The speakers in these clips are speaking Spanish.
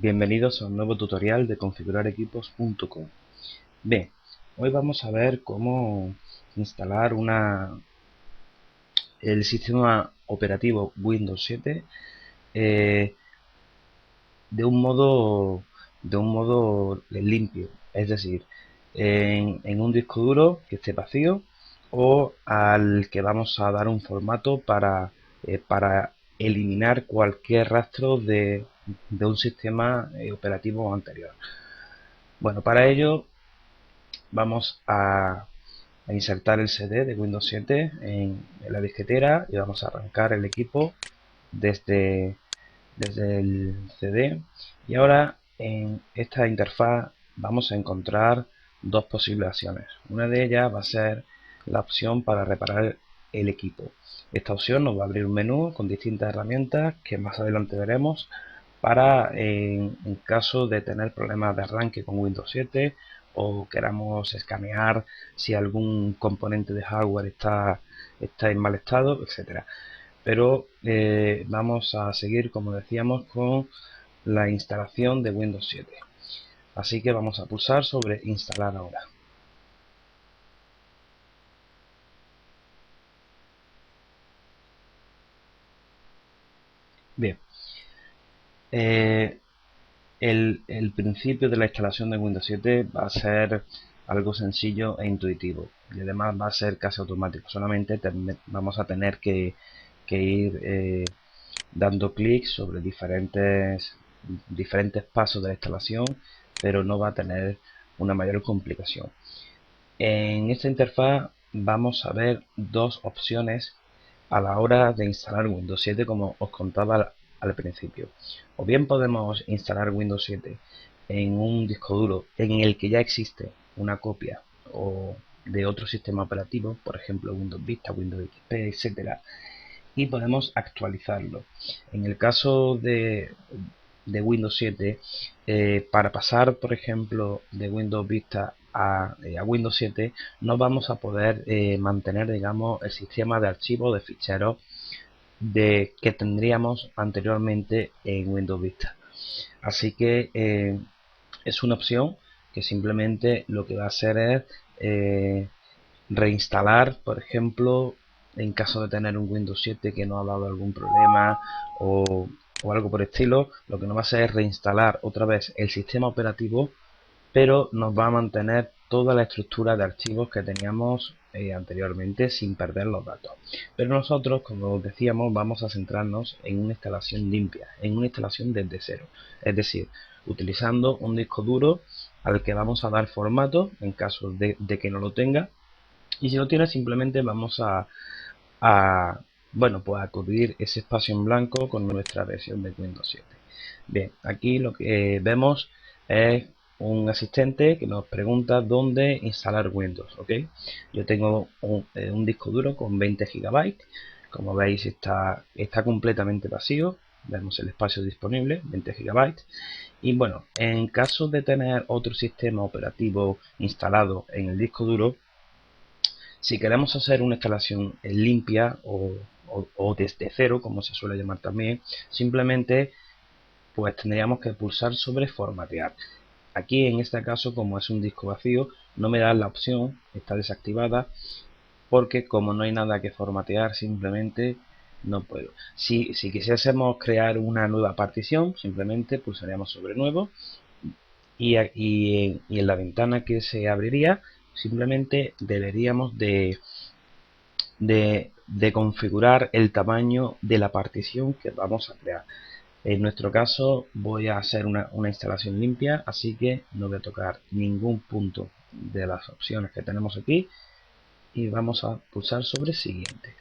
Bienvenidos a un nuevo tutorial de configurarequipos.com. Bien, hoy vamos a ver cómo instalar el sistema operativo Windows 7 eh, de un modo limpio, es decir, en un disco duro que esté vacío o al que vamos a dar un formato para eliminar cualquier rastro de un sistema operativo anterior. Bueno, para ello vamos a insertar el CD de Windows 7 en la disquetera y vamos a arrancar el equipo desde, desde el CD. Y ahora en esta interfaz vamos a encontrar dos posibles opciones. Una de ellas va a ser la opción para reparar el equipo. Esta opción nos va a abrir un menú con distintas herramientas que más adelante veremos para en caso de tener problemas de arranque con Windows 7 o queramos escanear si algún componente de hardware está en mal estado, etcétera. Pero vamos a seguir, como decíamos, con la instalación de Windows 7. Así que vamos a pulsar sobre instalar ahora. Bien, eh, el principio de la instalación de Windows 7 va a ser algo sencillo e intuitivo y además va a ser casi automático. Solamente vamos a tener que ir dando clic sobre diferentes pasos de la instalación, pero no va a tener una mayor complicación. En esta interfaz vamos a ver dos opciones a la hora de instalar Windows 7, como os contaba al principio. O bien podemos instalar Windows 7 en un disco duro en el que ya existe una copia o de otro sistema operativo, por ejemplo Windows Vista, Windows XP, etcétera, y podemos actualizarlo. En el caso de Windows 7, para pasar, por ejemplo, de Windows Vista a Windows 7, no vamos a poder mantener, digamos, el sistema de archivos de ficheros que tendríamos anteriormente en Windows Vista. Así que es una opción que simplemente lo que va a hacer es reinstalar, por ejemplo, en caso de tener un Windows 7 que no ha dado algún problema o algo por el estilo, lo que nos va a hacer es reinstalar otra vez el sistema operativo, pero nos va a mantener toda la estructura de archivos que teníamos anteriormente sin perder los datos. Pero nosotros, como decíamos, vamos a centrarnos en una instalación limpia, en una instalación desde cero, es decir, utilizando un disco duro al que vamos a dar formato en caso de que no lo tenga, y si lo tiene, simplemente vamos a, bueno, pues a cubrir ese espacio en blanco con nuestra versión de Windows 7. Bien, aquí lo que vemos es un asistente que nos pregunta dónde instalar Windows, ¿ok? Yo tengo un disco duro con 20 GB, como veis está completamente vacío, vemos el espacio disponible, 20 GB, y bueno, en caso de tener otro sistema operativo instalado en el disco duro, si queremos hacer una instalación limpia o desde cero, como se suele llamar también, simplemente pues tendríamos que pulsar sobre formatear. Aquí en este caso, como es un disco vacío, no me da la opción, está desactivada, porque como no hay nada que formatear, simplemente no puedo. Si quisiésemos crear una nueva partición, simplemente pulsaríamos sobre nuevo y en la ventana que se abriría, simplemente deberíamos de configurar el tamaño de la partición que vamos a crear. En nuestro caso voy a hacer una instalación limpia, así que no voy a tocar ningún punto de las opciones que tenemos aquí y vamos a pulsar sobre siguiente.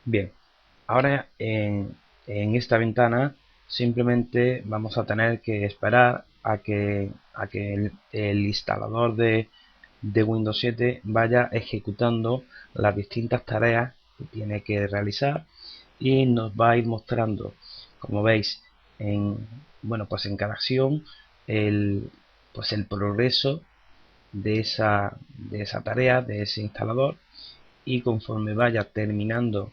Bien, ahora en esta ventana simplemente vamos a tener que esperar a que el instalador de Windows 7 vaya ejecutando las distintas tareas que tiene que realizar y nos va a ir mostrando, como veis, bueno, pues en cada acción pues el progreso de esa tarea, de ese instalador, y conforme vaya terminando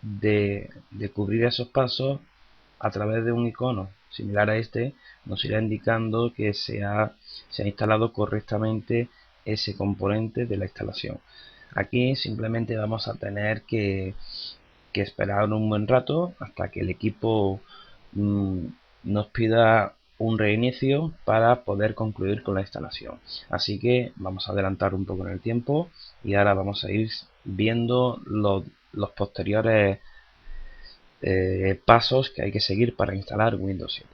de cubrir esos pasos, a través de un icono similar a este, nos irá indicando que se ha instalado correctamente ese componente de la instalación. Aquí simplemente vamos a tener que esperar un buen rato hasta que el equipo mm, nos pida un reinicio para poder concluir con la instalación. Así que vamos a adelantar un poco en el tiempo y ahora vamos a ir viendo los posteriores pasos que hay que seguir para instalar Windows 7.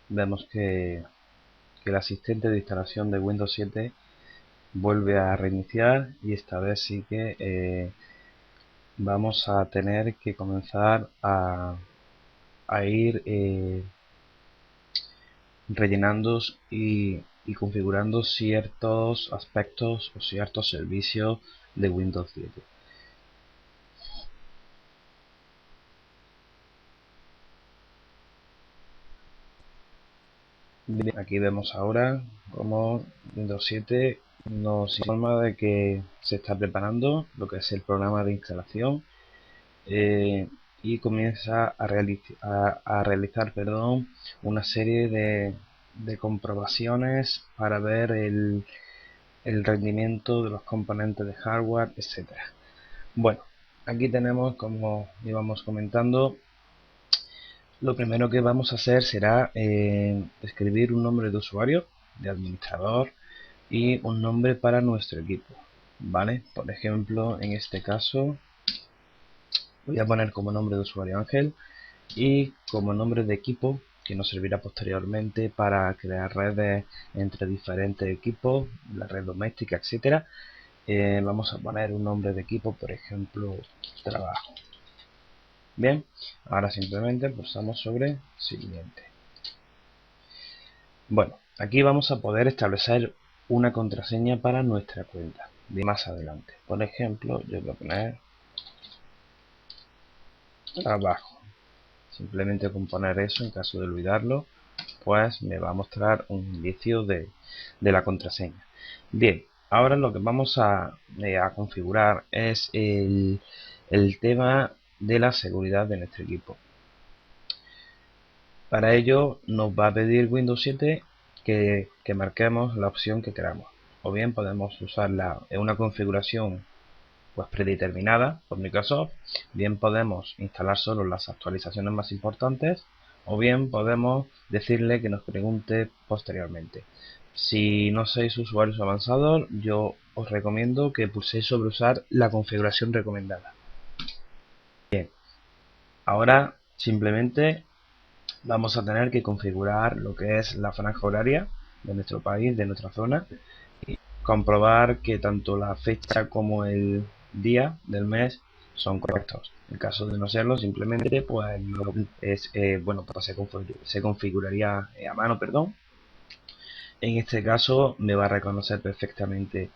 Vemos que el asistente de instalación de Windows 7 vuelve a reiniciar y esta vez sí que vamos a tener que comenzar a ir rellenando y configurando ciertos aspectos o ciertos servicios de Windows 7. Bien, aquí vemos ahora cómo Windows 7 nos informa de que se está preparando lo que es el programa de instalación y comienza a realizar una serie de comprobaciones para ver el rendimiento de los componentes de hardware, etcétera. Bueno, aquí tenemos, como íbamos comentando, lo primero que vamos a hacer será escribir un nombre de usuario, de administrador y un nombre para nuestro equipo. ¿Vale? Por ejemplo, en este caso voy a poner como nombre de usuario Ángel y como nombre de equipo, que nos servirá posteriormente para crear redes entre diferentes equipos, la red doméstica, etcétera. Vamos a poner un nombre de equipo, por ejemplo, trabajo. Bien, ahora simplemente pulsamos sobre siguiente. Bueno, aquí vamos a poder establecer una contraseña para nuestra cuenta de más adelante. Por ejemplo, yo voy a poner trabajo. Simplemente con poner eso, en caso de olvidarlo, pues me va a mostrar un indicio de la contraseña. Bien, ahora lo que vamos a configurar es el tema de la seguridad de nuestro equipo. Para ello nos va a pedir Windows 7 que marquemos la opción que queramos. O bien podemos usarla en una configuración pues predeterminada por Microsoft, bien podemos instalar solo las actualizaciones más importantes, o bien podemos decirle que nos pregunte posteriormente. Si no sois usuarios avanzados, yo os recomiendo que pulséis sobre usar la configuración recomendada. Bien, ahora simplemente vamos a tener que configurar lo que es la franja horaria de nuestro país, de nuestra zona, y comprobar que tanto la fecha como el día del mes son correctos. En caso de no serlo, simplemente pues bueno, pues se configuraría a mano, perdón. En este caso me va a reconocer perfectamente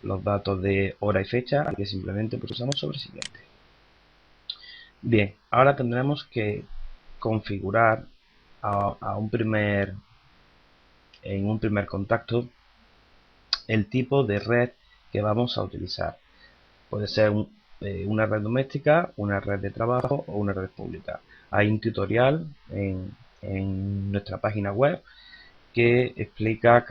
los datos de hora y fecha, así que simplemente pulsamos sobre siguiente. Bien, ahora tendremos que configurar a en un primer contacto el tipo de red que vamos a utilizar. Puede ser una red doméstica, una red de trabajo o una red pública. Hay un tutorial en nuestra página web que explica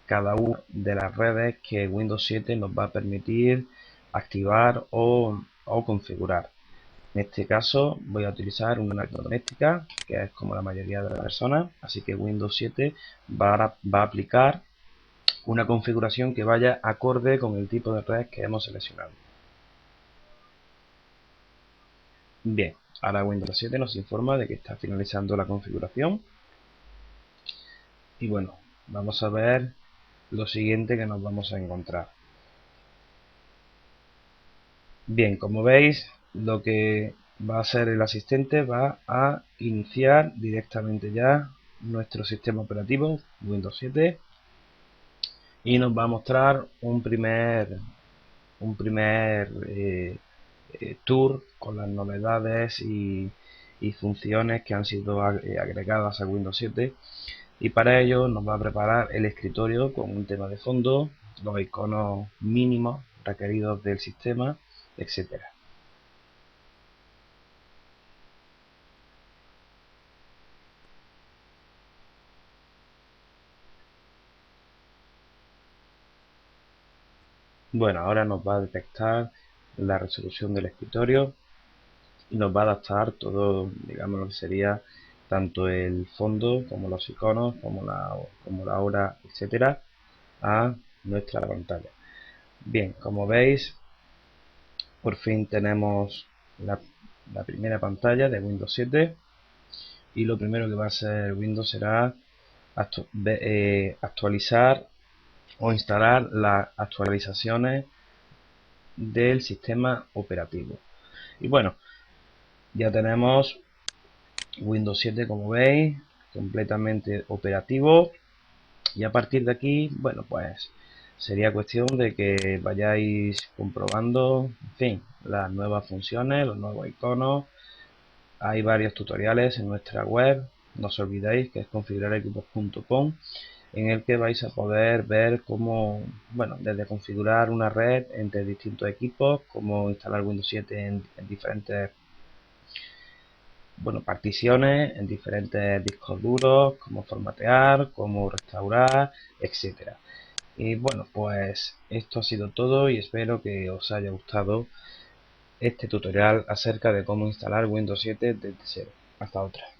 cada una de las redes que Windows 7 nos va a permitir activar o configurar. En este caso voy a utilizar una red doméstica, que es como la mayoría de las personas, así que Windows 7 va a aplicar una configuración que vaya acorde con el tipo de red que hemos seleccionado. Bien, ahora Windows 7 nos informa de que está finalizando la configuración. Y bueno, vamos a ver lo siguiente que nos vamos a encontrar. Bien, como veis, lo que va a hacer el asistente va a iniciar directamente ya nuestro sistema operativo Windows 7 y nos va a mostrar un primer tour con las novedades y funciones que han sido agregadas a Windows 7, y para ello nos va a preparar el escritorio con un tema de fondo, los iconos mínimos requeridos del sistema, etcétera. Bueno, ahora nos va a detectar la resolución del escritorio y nos va a adaptar todo, digamos, lo que sería tanto el fondo como los iconos, como la hora, etcétera, a nuestra pantalla. Bien, como veis, por fin tenemos la primera pantalla de Windows 7, y lo primero que va a hacer Windows será actualizar o instalar las actualizaciones del sistema operativo. Y bueno, ya tenemos Windows 7, como veis, completamente operativo, y a partir de aquí, bueno, pues sería cuestión de que vayáis comprobando, en fin, las nuevas funciones, los nuevos iconos. Hay varios tutoriales en nuestra web, no os olvidéis que es configurarequipos.com, en el que vais a poder ver cómo, bueno, desde configurar una red entre distintos equipos, cómo instalar Windows 7 en diferentes, bueno, particiones, en diferentes discos duros, cómo formatear, cómo restaurar, etcétera. Y bueno, pues esto ha sido todo y espero que os haya gustado este tutorial acerca de cómo instalar Windows 7 desde cero. Hasta otra.